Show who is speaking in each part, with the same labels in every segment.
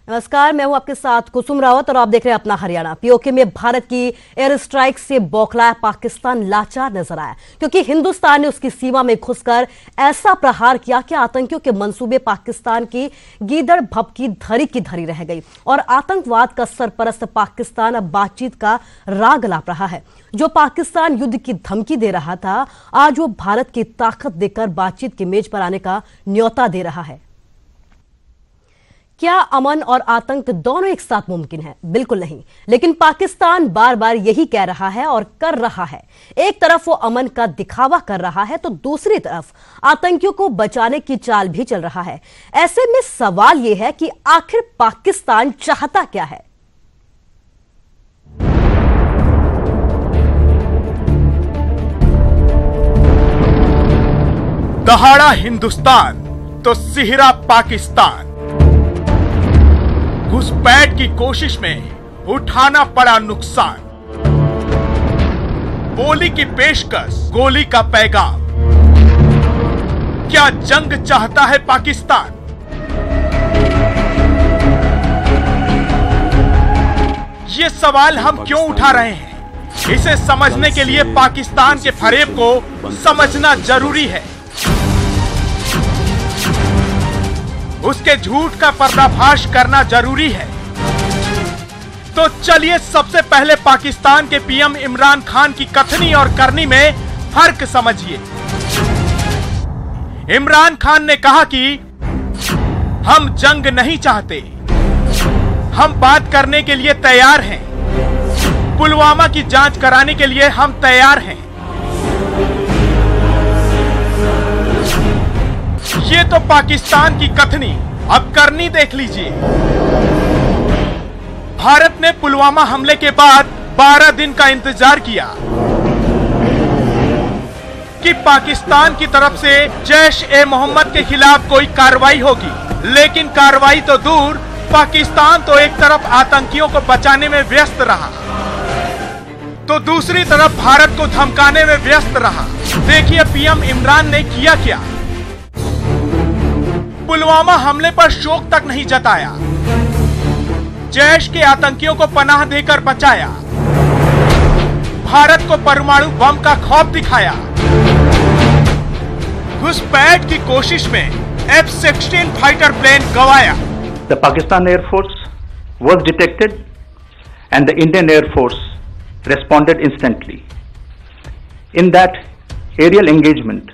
Speaker 1: नमस्कार, मैं हूं आपके साथ कुसुम रावत और आप देख रहे हैं अपना हरियाणा। पीओके में भारत की एयर स्ट्राइक से बौखलाया पाकिस्तान लाचार नजर आया, क्योंकि हिंदुस्तान ने उसकी सीमा में घुसकर ऐसा प्रहार किया कि आतंकियों के मंसूबे पाकिस्तान की गीदड़ भभकी धरी की धरी रह गई और आतंकवाद का सरपरस्त पाकिस्तान अब बातचीत का राग लाप रहा है। जो पाकिस्तान युद्ध की धमकी दे रहा था, आज वो भारत की ताकत देकर बातचीत की मेज पर आने का न्योता दे रहा है। क्या अमन और आतंक दोनों एक साथ मुमकिन है? बिल्कुल नहीं। लेकिन पाकिस्तान बार बार यही कह रहा है और कर रहा है। एक तरफ वो अमन का दिखावा कर रहा है तो दूसरी तरफ आतंकियों को बचाने की चाल भी चल रहा है। ऐसे में सवाल यह है कि आखिर पाकिस्तान चाहता क्या है?
Speaker 2: दहाड़ा हिंदुस्तान तो सिहरा पाकिस्तान। घुसपैठ की कोशिश में उठाना पड़ा नुकसान। बोली की पेशकश, गोली का पैगाम। क्या जंग चाहता है पाकिस्तान? ये सवाल हम क्यों उठा रहे हैं? इसे समझने के लिए पाकिस्तान के फरेब को समझना जरूरी है। उसके झूठ का पर्दाफाश करना जरूरी है। तो चलिए सबसे पहले पाकिस्तान के पीएम इमरान खान की कथनी और करनी में फर्क समझिए। इमरान खान ने कहा कि हम जंग नहीं चाहते, हम बात करने के लिए तैयार हैं। पुलवामा की जांच कराने के लिए हम तैयार हैं। ये तो पाकिस्तान की कथनी, अब करनी देख लीजिए। भारत ने पुलवामा हमले के बाद 12 दिन का इंतजार किया कि पाकिस्तान की तरफ से जैश-ए-मोहम्मद के खिलाफ कोई कार्रवाई होगी, लेकिन कार्रवाई तो दूर, पाकिस्तान तो एक तरफ आतंकियों को बचाने में व्यस्त रहा तो दूसरी तरफ भारत को धमकाने में व्यस्त रहा। देखिए पीएम इमरान ने किया क्या। पुलवामा हमले पर शोक तक नहीं जताया, जैश के आतंकियों को पनाह देकर बचाया, भारत को परमाणु बम का खौफ दिखाया। घुसपैठ की कोशिश में F-16 फाइटर प्लेन गवाया।
Speaker 3: The Pakistan Air Force was detected and the Indian Air Force responded instantly. In that aerial engagement,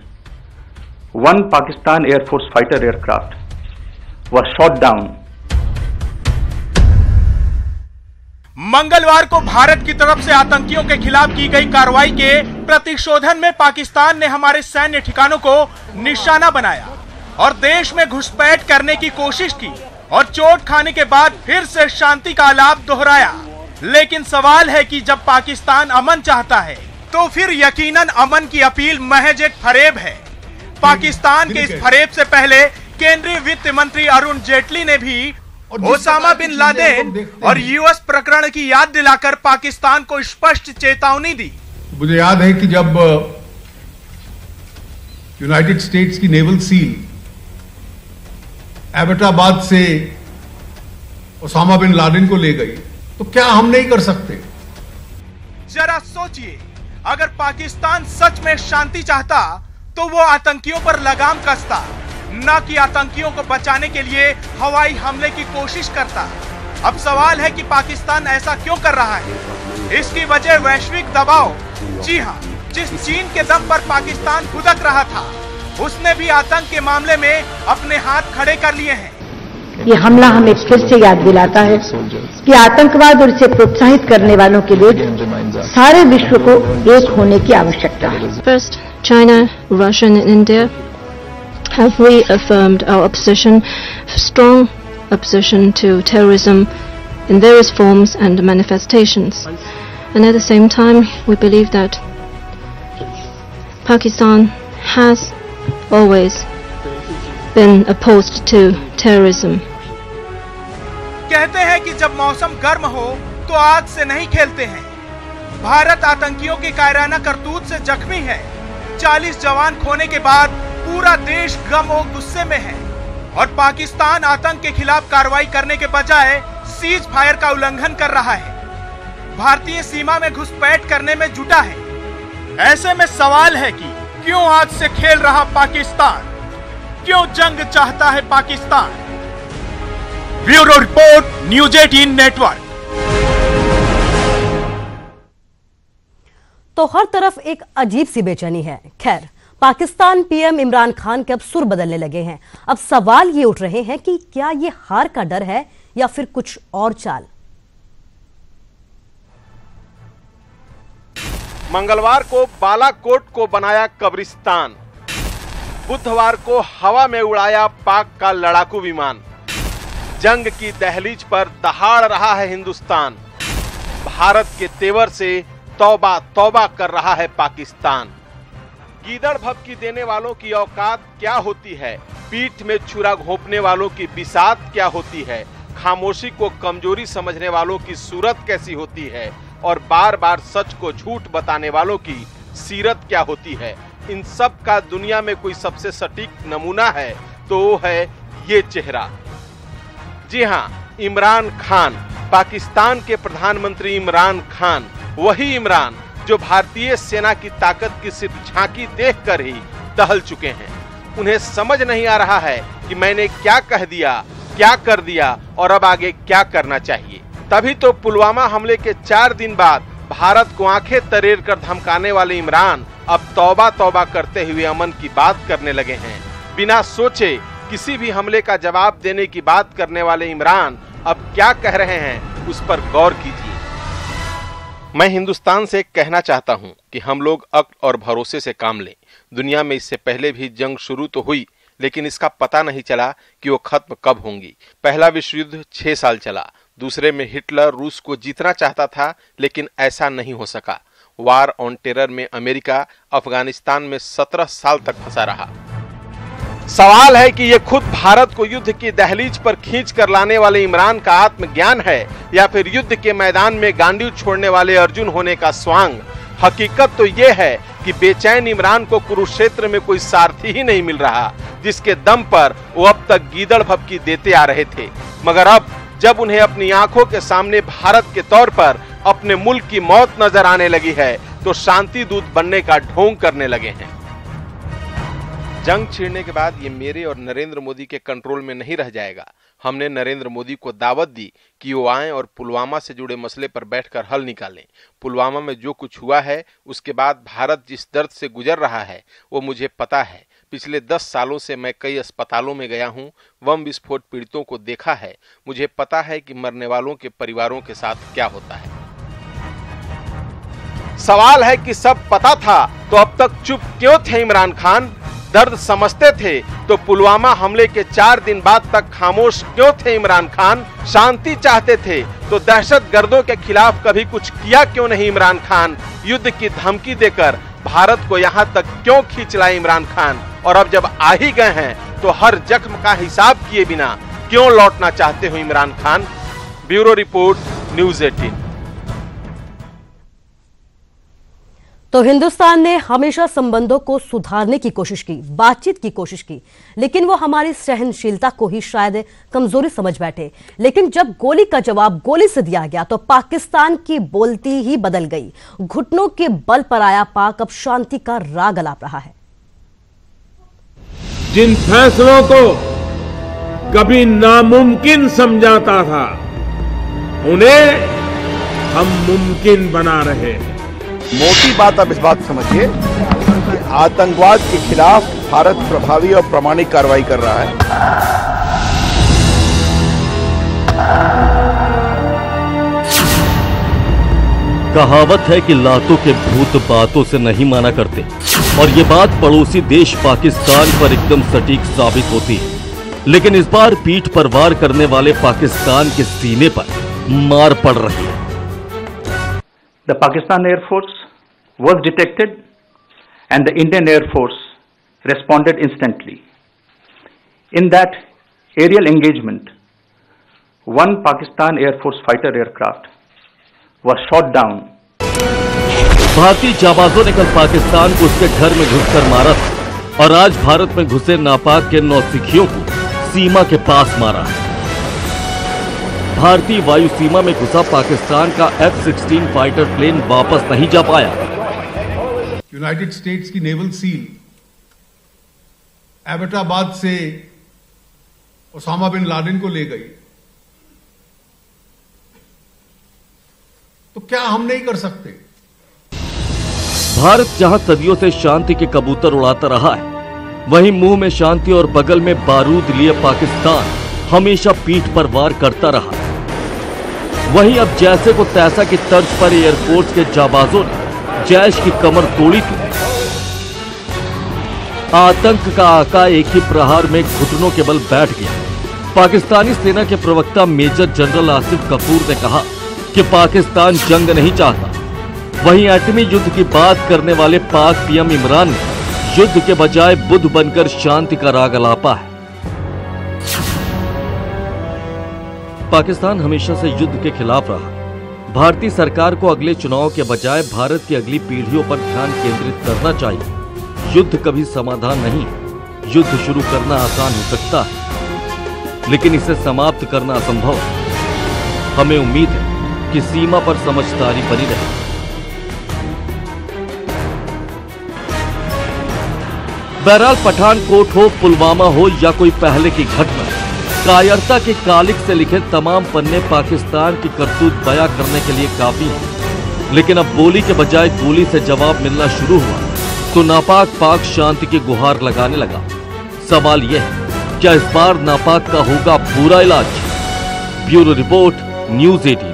Speaker 3: one Pakistan Air Force fighter aircraft was shot down.
Speaker 2: मंगलवार को भारत की तरफ से आतंकियों के खिलाफ की गई कार्रवाई के प्रतिशोधन में पाकिस्तान ने हमारे सैन्य ठिकानों को निशाना बनाया और देश में घुसपैठ करने की कोशिश की और चोट खाने के बाद फिर से शांति का आलाप दोहराया। लेकिन सवाल है कि जब पाकिस्तान अमन चाहता है तो फिर यकीनन अमन की अपील महज एक फरेब है। पाकिस्तान के इस फरेब से पहले केंद्रीय वित्त मंत्री अरुण जेटली ने भी ओसामा बिन लादेन और यूएस प्रकरण की याद दिलाकर पाकिस्तान को स्पष्ट चेतावनी दी।
Speaker 4: मुझे याद है कि जब यूनाइटेड स्टेट्स की नेवल सील एबटाबाद से ओसामा बिन लादेन को ले गई तो क्या हम नहीं कर सकते?
Speaker 2: जरा सोचिए, अगर पाकिस्तान सच में शांति चाहता तो वो आतंकियों पर लगाम कसता, न कि आतंकियों को बचाने के लिए हवाई हमले की कोशिश करता। अब सवाल है कि पाकिस्तान ऐसा क्यों कर रहा है? इसकी वजह वैश्विक दबाव। जी हाँ, जिस चीन के दम पर पाकिस्तान खुदक रहा था, उसने भी आतंक के मामले में अपने हाथ खड़े कर लिए हैं।
Speaker 5: ये हमला हमें फिर से याद दिलाता है कि आतंकवाद और इसे प्रोत्साहित करने वालों के विरुद्ध सारे विश्व को एक होने की आवश्यकता है।
Speaker 6: First, China, Russia and India have reaffirmed our opposition, strong opposition to terrorism in various forms and manifestations. And at the same time, we believe that Pakistan has always been opposed to terrorism.
Speaker 2: कहते हैं कि जब मौसम गर्म हो तो आग से नहीं खेलते हैं। भारत आतंकियों की कायराना करतूत से जख्मी है। 40 जवान खोने के बाद पूरा देश गम और गुस्से में है। और पाकिस्तान आतंक के खिलाफ कार्रवाई करने के बजाय सीज फायर का उल्लंघन कर रहा है, भारतीय सीमा में घुसपैठ करने में जुटा है। ऐसे में सवाल है कि क्यों आज से खेल रहा पाकिस्तान, क्यों जंग चाहता है Pakistan. Bureau report, news 18 network.
Speaker 1: तो हर तरफ एक अजीब सी बेचैनी है। खैर, पाकिस्तान पीएम इमरान खान के अब सुर बदलने लगे हैं। अब सवाल ये उठ रहे हैं कि क्या ये हार का डर है या फिर कुछ और चाल।
Speaker 7: मंगलवार को बालाकोट को बनाया कब्रिस्तान, बुधवार को हवा में उड़ाया पाक का लड़ाकू विमान। जंग की दहलीज पर दहाड़ रहा है हिंदुस्तान, भारत के तेवर से तौबा तौबा कर रहा है पाकिस्तान। गीदड़ भभकी देने वालों की औकात क्या होती है, पीठ में छुरा घोंपने वालों की बिसात क्या होती है, खामोशी को कमजोरी समझने वालों की सूरत कैसी होती है, और बार बार सच को झूठ बताने वालों की सीरत क्या होती है। इन सब का दुनिया में कोई सबसे सटीक नमूना है तो वो है ये चेहरा। जी हां, इमरान खान, पाकिस्तान के प्रधानमंत्री इमरान खान, वही इमरान जो भारतीय सेना की ताकत की सिर्फ झांकी देखकर ही दहल चुके हैं। उन्हें समझ नहीं आ रहा है कि मैंने क्या कह दिया, क्या कर दिया और अब आगे क्या करना चाहिए। तभी तो पुलवामा हमले के 4 दिन बाद भारत को आंखें तरेर कर धमकाने वाले इमरान अब तौबा तौबा करते हुए अमन की बात करने लगे हैं। बिना सोचे किसी भी हमले का जवाब देने की बात करने वाले इमरान अब क्या कह रहे हैं, उस पर गौर कीजिए। मैं हिंदुस्तान से कहना चाहता हूं कि हम लोग अक्ल और भरोसे से काम लें। दुनिया में इससे पहले भी जंग शुरू तो हुई, लेकिन इसका पता नहीं चला कि वो खत्म कब होंगी। पहला विश्व युद्ध 6 साल चला, दूसरे में हिटलर रूस को जीतना चाहता था, लेकिन ऐसा नहीं हो सका। वार ऑन टेरर में अमेरिका अफगानिस्तान में 17 साल तक फंसा रहा। सवाल है कि ये खुद भारत को युद्ध की दहलीज पर खींच कर लाने वाले इमरान का आत्मज्ञान है या फिर युद्ध के मैदान में गांडीव छोड़ने वाले अर्जुन होने का स्वांग। हकीकत तो ये है कि बेचैन इमरान को कुरुक्षेत्र में कोई सारथी ही नहीं मिल रहा, जिसके दम पर वो अब तक गीदड़ भभकी देते आ रहे थे। मगर अब जब उन्हें अपनी आंखों के सामने भारत के तौर पर अपने मुल्क की मौत नजर आने लगी है, तो शांति दूत बनने का ढोंग करने लगे हैं। जंग छिड़ने के बाद ये मेरे और नरेंद्र मोदी के कंट्रोल में नहीं रह जाएगा। हमने नरेंद्र मोदी को दावत दी कि वो आएं और पुलवामा से जुड़े मसले पर बैठकर हल निकालें। पुलवामा में जो कुछ हुआ है, उसके बाद भारत जिस दर्द से गुजर रहा है वो मुझे पता है। पिछले 10 सालों से मैं कई अस्पतालों में गया हूं, बम विस्फोट पीड़ितों को देखा है। मुझे पता है कि मरने वालों के परिवारों के साथ क्या होता है। सवाल है कि सब पता था तो अब तक चुप क्यों थे इमरान खान? दर्द समझते थे तो पुलवामा हमले के 4 दिन बाद तक खामोश क्यों थे इमरान खान? शांति चाहते थे तो दहशतगर्दों के खिलाफ कभी कुछ किया क्यों नहीं इमरान खान? युद्ध की धमकी देकर भारत को यहाँ तक क्यों खींच लाए इमरान खान? और अब जब आ ही गए हैं तो हर जख्म का हिसाब किए बिना क्यों लौटना चाहते हो Imran Khan? Bureau report, news 18।
Speaker 1: तो हिंदुस्तान ने हमेशा संबंधों को सुधारने की कोशिश की, बातचीत की कोशिश की, लेकिन वो हमारी सहनशीलता को ही शायद कमजोरी समझ बैठे। लेकिन जब गोली का जवाब गोली से दिया गया तो पाकिस्तान की बोलती ही बदल गई। घुटनों के बल पर आया पाक अब शांति का राग अलाप रहा है।
Speaker 8: जिन फैसलों को कभी नामुमकिन समझाता था, उन्हें हम मुमकिन बना रहे हैं।
Speaker 9: मोटी बात आप इस बात समझिए कि आतंकवाद के खिलाफ भारत प्रभावी और प्रामाणिक कार्रवाई कर रहा है।
Speaker 10: कहावत है कि लातों के भूत बातों से नहीं माना करते, और ये बात पड़ोसी देश पाकिस्तान पर एकदम सटीक साबित होती है। लेकिन इस बार पीठ पर वार करने वाले पाकिस्तान के सीने पर मार पड़ रही है।
Speaker 3: The Pakistan Air Force was detected and the Indian Air Force responded instantly. In that aerial engagement, one Pakistan Air Force fighter aircraft was shot down.
Speaker 10: भारतीय जाबाजों ने कल पाकिस्तान को उसके घर में घुसकर मारा था, और आज भारत में घुसे नापाक के नौसिखियों को सीमा के पास मारा है। भारतीय वायु सीमा में घुसा पाकिस्तान का F-16 फाइटर प्लेन वापस नहीं जा पाया।
Speaker 4: यूनाइटेड स्टेट्स की नेवल सील एबटाबाद से ओसामा बिन लादेन को ले गई, तो क्या हम नहीं कर सकते?
Speaker 10: भारत जहां सदियों से शांति के कबूतर उड़ाता रहा है, वहीं मुंह में शांति और बगल में बारूद लिए पाकिस्तान हमेशा पीठ पर वार करता रहा। वहीं अब जैसे को तैसा की तर्ज पर एयरफोर्स के जाबाजों ने जैश की कमर तोड़ी थी। आतंक का आका एक ही प्रहार में घुटनों के बल बैठ गया। पाकिस्तानी सेना के प्रवक्ता मेजर जनरल आसिफ कपूर ने कहा कि पाकिस्तान जंग नहीं चाहता। वहीं एटमी युद्ध की बात करने वाले पाक पीएम इमरान ने युद्ध के बजाय बुद्ध बनकर शांति का राग अलापा है। पाकिस्तान हमेशा से युद्ध के खिलाफ रहा। भारतीय सरकार को अगले चुनाव के बजाय भारत की अगली पीढ़ियों पर ध्यान केंद्रित करना चाहिए। युद्ध कभी समाधान नहीं है। युद्ध शुरू करना आसान हो सकता है, लेकिन इसे समाप्त करना असंभव है। हमें उम्मीद है कि सीमा पर समझदारी बनी रहे। बहरहाल पठानकोट हो, पुलवामा हो या कोई पहले की घटना, कायरता के कालिक से लिखे तमाम पन्ने पाकिस्तान की करतूत बयां करने के लिए काफी हैं। लेकिन अब बोली के बजाय गोली से जवाब मिलना शुरू हुआ तो नापाक पाक शांति की गुहार लगाने लगा। सवाल यह है, क्या इस बार नापाक का होगा पूरा इलाज? Bureau report, news 18।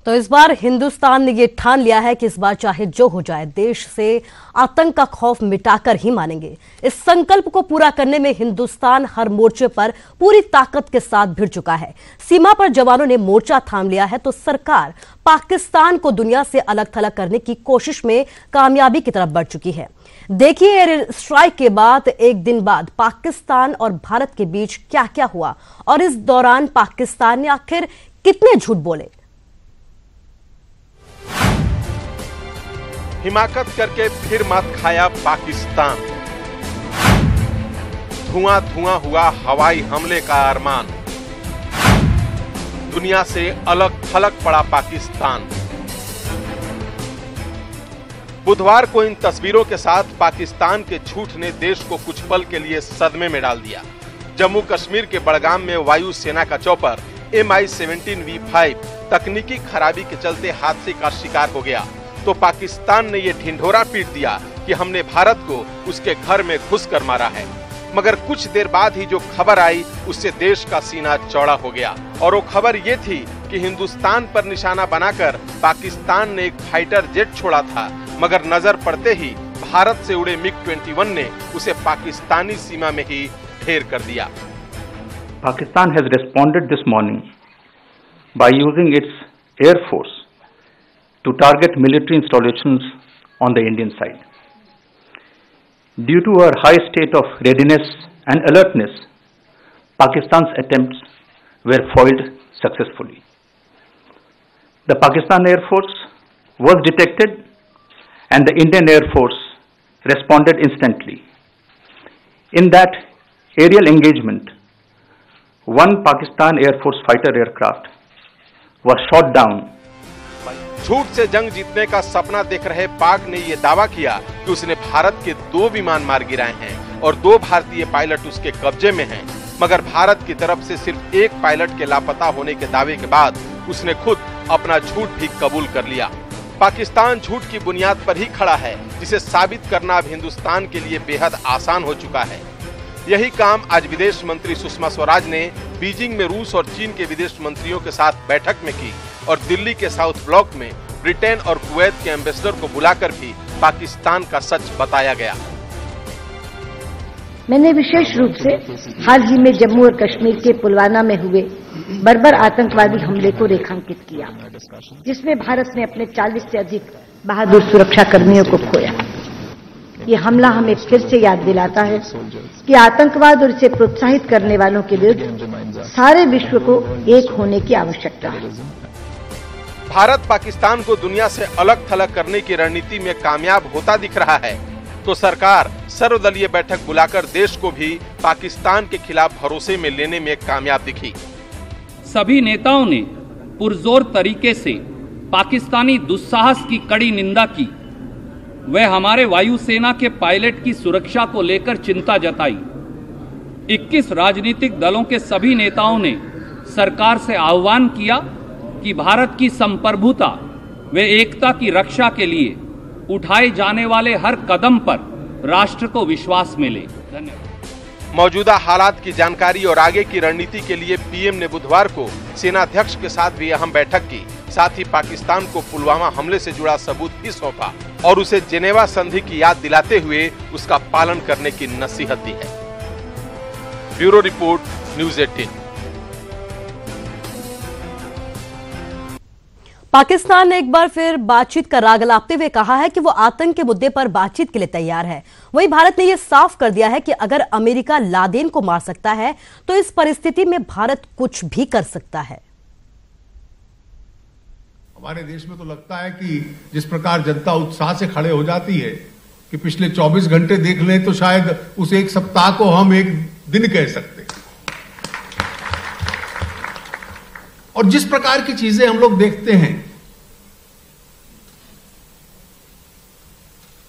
Speaker 1: तो इस बार हिंदुस्तान ने ये ठान लिया है कि इस बार चाहे जो हो जाए, देश से आतंक का खौफ मिटाकर ही मानेंगे। इस संकल्प को पूरा करने में हिंदुस्तान हर मोर्चे पर पूरी ताकत के साथ भिड़ चुका है। सीमा पर जवानों ने मोर्चा थाम लिया है तो सरकार पाकिस्तान को दुनिया से अलग थलग करने की कोशिश में कामयाबी की तरफ बढ़ चुकी है। देखिए एयर स्ट्राइक के बाद एक दिन बाद पाकिस्तान और भारत के बीच क्या क्या हुआ और इस दौरान पाकिस्तान ने आखिर कितने झूठ बोले।
Speaker 7: हिमाकत करके फिर मत खाया पाकिस्तान। धुआं धुआं हुआ हवाई हमले का अरमान। दुनिया से अलग थलग पड़ा पाकिस्तान। बुधवार को इन तस्वीरों के साथ पाकिस्तान के झूठ ने देश को कुछ पल के लिए सदमे में डाल दिया। जम्मू कश्मीर के बड़गाम में वायु सेना का चॉपर Mi-17V5 तकनीकी खराबी के चलते हादसे का शिकार हो गया तो पाकिस्तान ने यह ढिंढोरा पीट दिया कि हमने भारत को उसके घर में घुसकर मारा है। मगर कुछ देर बाद ही जो खबर आई उससे देश का सीना चौड़ा हो गया और वो खबर ये थी कि हिंदुस्तान पर निशाना बनाकर पाकिस्तान ने एक फाइटर जेट छोड़ा था, मगर नजर पड़ते ही भारत से उड़े MiG-21 ने उसे पाकिस्तानी सीमा में ही ढेर कर दिया।
Speaker 3: Pakistan has responded this morning by using its air force to target military installations on the Indian side. Due to our high state of readiness and alertness, Pakistan's attempts were foiled successfully. The Pakistan Air Force was detected and the Indian Air Force responded instantly. In that aerial engagement, one Pakistan Air Force fighter aircraft was shot down.
Speaker 7: झूठ से जंग जीतने का सपना देख रहे पाक ने यह दावा किया कि उसने भारत के 2 विमान मार गिराए हैं और 2 भारतीय पायलट उसके कब्जे में हैं। मगर भारत की तरफ से सिर्फ 1 पायलट के लापता होने के दावे के बाद उसने खुद अपना झूठ भी कबूल कर लिया। पाकिस्तान झूठ की बुनियाद पर ही खड़ा है, जिसे साबित करना अब हिंदुस्तान के लिए बेहद आसान हो चुका है। यही काम आज विदेश मंत्री सुषमा स्वराज ने बीजिंग में रूस और चीन के विदेश मंत्रियों के साथ बैठक में की और दिल्ली के साउथ ब्लॉक में ब्रिटेन और कुवैत के एम्बेसडर को बुलाकर भी पाकिस्तान का सच बताया गया।
Speaker 5: मैंने विशेष रूप से हाल ही में जम्मू और कश्मीर के पुलवामा में हुए बर्बर आतंकवादी हमले को रेखांकित किया, जिसमें भारत ने अपने 40 से अधिक बहादुर सुरक्षा कर्मियों को खोया। ये हमला हमें फिर से याद दिलाता है कि आतंकवाद और इसे प्रोत्साहित करने वालों के विरुद्ध सारे विश्व को एक होने की आवश्यकता है।
Speaker 7: भारत पाकिस्तान को दुनिया से अलग थलग करने की रणनीति में कामयाब होता दिख रहा है, तो सरकार सर्वदलीय बैठक बुलाकर देश को भी पाकिस्तान के खिलाफ भरोसे में लेने में कामयाब दिखी।
Speaker 11: सभी नेताओं ने पुरजोर तरीके से पाकिस्तानी दुस्साहस की कड़ी निंदा की। वह हमारे वायुसेना के पायलट की सुरक्षा को लेकर चिंता जताई। 21 राजनीतिक दलों के सभी नेताओं ने सरकार से आह्वान किया कि भारत की संप्रभुता व एकता की रक्षा के लिए उठाए जाने वाले हर कदम पर राष्ट्र को विश्वास मिले। धन्यवाद।
Speaker 7: मौजूदा हालात की जानकारी और आगे की रणनीति के लिए पीएम ने बुधवार को सेनाध्यक्ष के साथ भी अहम बैठक की। साथ ही पाकिस्तान को पुलवामा हमले से जुड़ा सबूत भी सौंपा और उसे जेनेवा संधि की याद दिलाते हुए उसका पालन करने की नसीहत दी है। Bureau report, news 18।
Speaker 1: पाकिस्तान ने एक बार फिर बातचीत का राग अलापते हुए कहा है कि वो आतंक के मुद्दे पर बातचीत के लिए तैयार है। वहीं भारत ने यह साफ कर दिया है कि अगर अमेरिका लादेन को मार सकता है तो इस परिस्थिति में भारत कुछ भी कर सकता है।
Speaker 4: हमारे देश में तो लगता है कि जिस प्रकार जनता उत्साह से खड़े हो जाती है कि पिछले 24 घंटे देख लें तो शायद उस एक सप्ताह को हम एक दिन कह सकते हैं। और जिस प्रकार की चीजें हम लोग देखते हैं,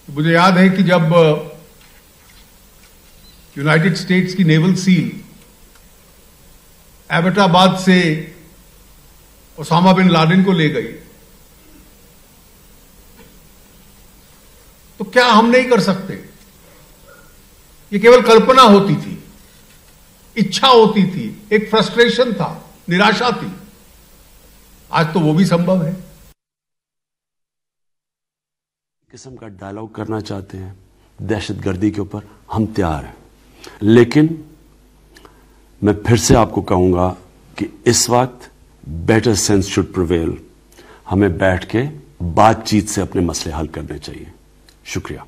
Speaker 4: मुझे याद है कि जब यूनाइटेड स्टेट्स की नेवल सील एबटाबाद से ओसामा बिन लादेन को ले गई, तो क्या हम नहीं कर सकते? ये केवल कल्पना होती थी, इच्छा होती थी, एक फ्रस्ट्रेशन था, निराशा थी। आज तो वो भी संभव है।
Speaker 12: किस्म का डायलॉग करना चाहते हैं दहशतगर्दी के ऊपर, हम तैयार हैं। लेकिन मैं फिर से आपको कहूंगा कि इस वक्त बेटर सेंस शुड प्रिवेल। हमें बैठ के बातचीत से अपने मसले हल करने चाहिए। शुक्रिया।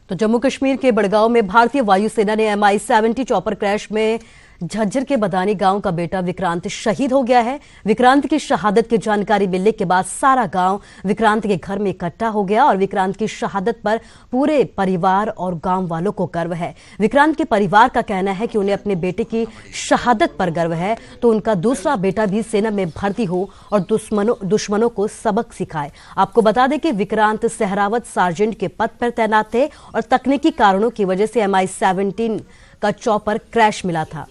Speaker 1: तो जम्मू कश्मीर के बड़गांव में भारतीय वायुसेना ने MI-70 चॉपर क्रैश में झज्जर के बदानी गांव का बेटा विक्रांत शहीद हो गया है। विक्रांत की शहादत की जानकारी मिलने के बाद सारा गांव विक्रांत के घर में इकट्ठा हो गया और विक्रांत की शहादत पर पूरे परिवार और गांव वालों को गर्व है। विक्रांत के परिवार का कहना है कि उन्हें अपने बेटे की शहादत पर गर्व है, तो उनका दूसरा बेटा भी सेना में भर्ती हो और दुश्मनों को सबक सिखाए। आपको बता दें कि विक्रांत सहरावत सार्जेंट के पद पर तैनात थे और तकनीकी कारणों की वजह से MI-17 का चॉपर क्रैश मिला था।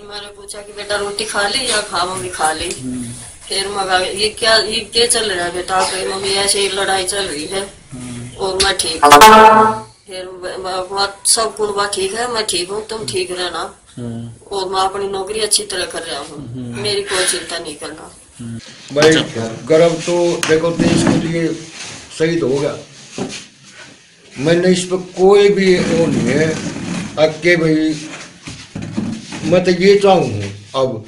Speaker 13: मैंने पूछा कि बेटा रोटी खा ली या खा मम्मी खा ली। फिर मगा ये क्या चल रहा है बेटा? कहीं मम्मी ऐसे ही लड़ाई चल रही है और मैं ठीक हूँ। फिर सब कुछ ठीक है, मैं ठीक हूँ, तुम ठीक रहना और मैं अपनी नौकरी अच्छी तरह कर रहा हूँ, मेरी कोई चिंता नहीं करना।
Speaker 14: भाई गर्व तो देखो देश के लिए शहीद हो गया। मैंने इस पर कोई भी वो नहीं है अक्के भाई। मैं तो ये चाहूँ अब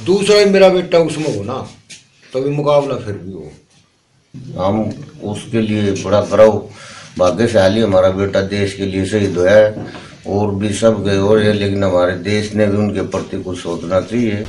Speaker 14: दूसरा ही मेरा बेटा उसमें हो ना, तभी मुकाबला फिर भी हो।
Speaker 15: हम उसके लिए बड़ा गर्व, भाग्यशाली हमारा बेटा देश के लिए शहीद हुआ है। और भी सब गए और है, लेकिन हमारे देश ने भी उनके प्रति कुछ सोचना चाहिए।